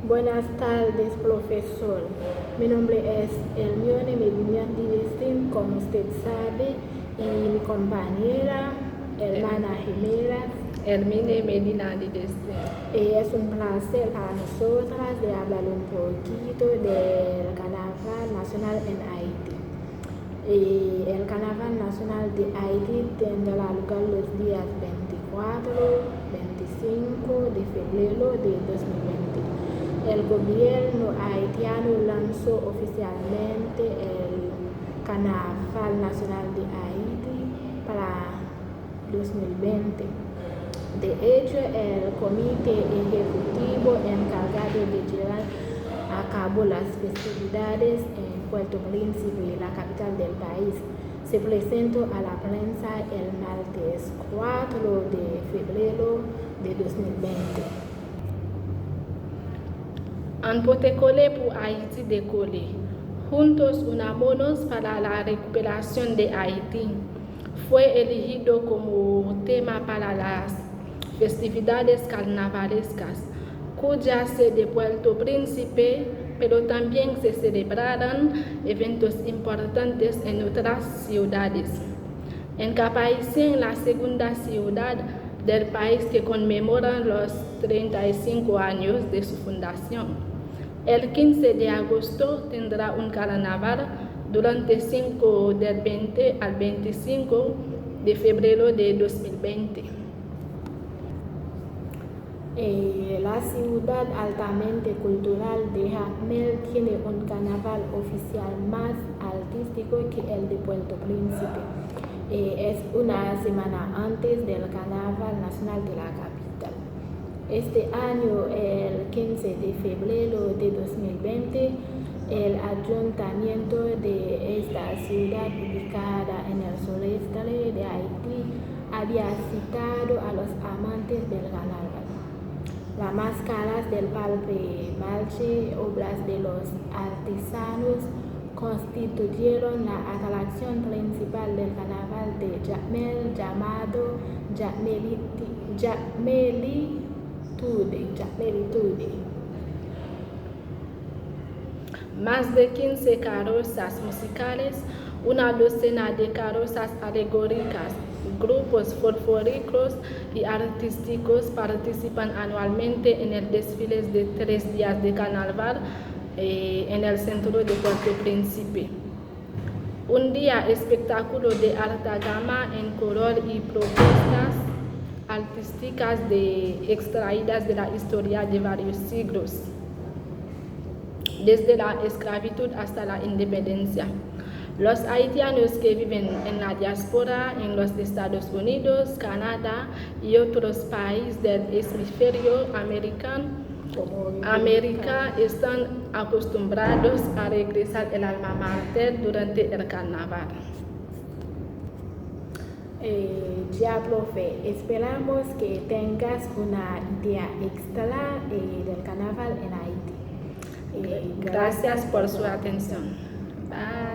Buenas tardes, profesor. Mi nombre es Hermione Medina Divestín, como usted sabe, y mi compañera, hermana gemela, Hermine Medina Divestín. Es un placer para nosotras de hablar un poquito del Carnaval Nacional en Haití. El Carnaval Nacional de Haití tendrá lugar los días 24, 25 de febrero de 2020. El gobierno haitiano lanzó oficialmente el Carnaval Nacional de Haití para 2020. De hecho, el comité ejecutivo encargado de llevar a cabo las festividades en Puerto Príncipe, la capital del país, se presentó a la prensa el martes 4 de febrero de 2020. Un protocolo pour Haïti décollé. Juntos unámonos para la recuperación de Haití. Fue elegido como tema para las festividades carnavalescas, cuya sede Puerto Príncipe, pero también se celebrarán eventos importantes en otras ciudades. En Capaicén, la segunda ciudad del país que conmemora los 35 años de su fundación. El 15 de agosto tendrá un carnaval durante 5 del 20 al 25 de febrero de 2020. La ciudad altamente cultural de Jacmel tiene un carnaval oficial más artístico que el de Puerto Príncipe. Es una semana antes del Carnaval Nacional de la capital. Este año, el 15 de febrero de 2020, el ayuntamiento de esta ciudad ubicada en el sureste de Haití había citado a los amantes del carnaval. Las máscaras del partager, obras de los artesanos, constituyeron la atracción principal del carnaval de Jacmel, llamado Jacmelitude. Más de 15 carrozas musicales, una docena de carrozas alegóricas, grupos folclóricos y artísticos participan anualmente en el desfile de 3 días de carnaval en el centro de Puerto Príncipe. Un día espectáculo de alta gama en color y propuestas artísticas extraídas de la historia de varios siglos, desde la esclavitud hasta la independencia. Los haitianos que viven en la diáspora en los Estados Unidos, Canadá y otros países del hemisferio América están acostumbrados a regresar el alma mater durante el carnaval. Ya, profe, esperamos que tengas una idea extra del carnaval en Haití. Gracias por su atención. Bye.